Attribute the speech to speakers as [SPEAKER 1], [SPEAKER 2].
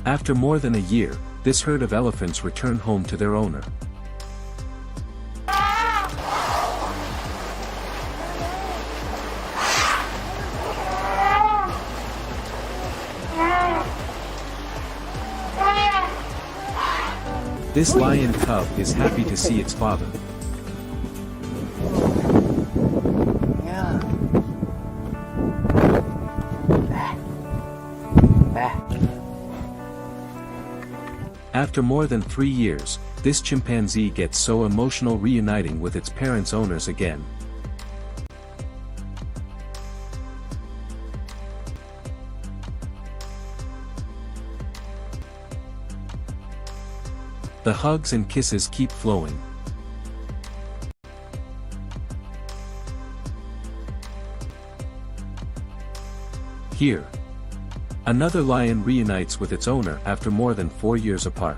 [SPEAKER 1] After more than a year, this herd of elephants return home to their owner. This lion cub is happy to see its father. After more than 3 years, this chimpanzee gets so emotional reuniting with its parents' owners again. The hugs and kisses keep flowing. Here, another lion reunites with its owner after more than 4 years apart.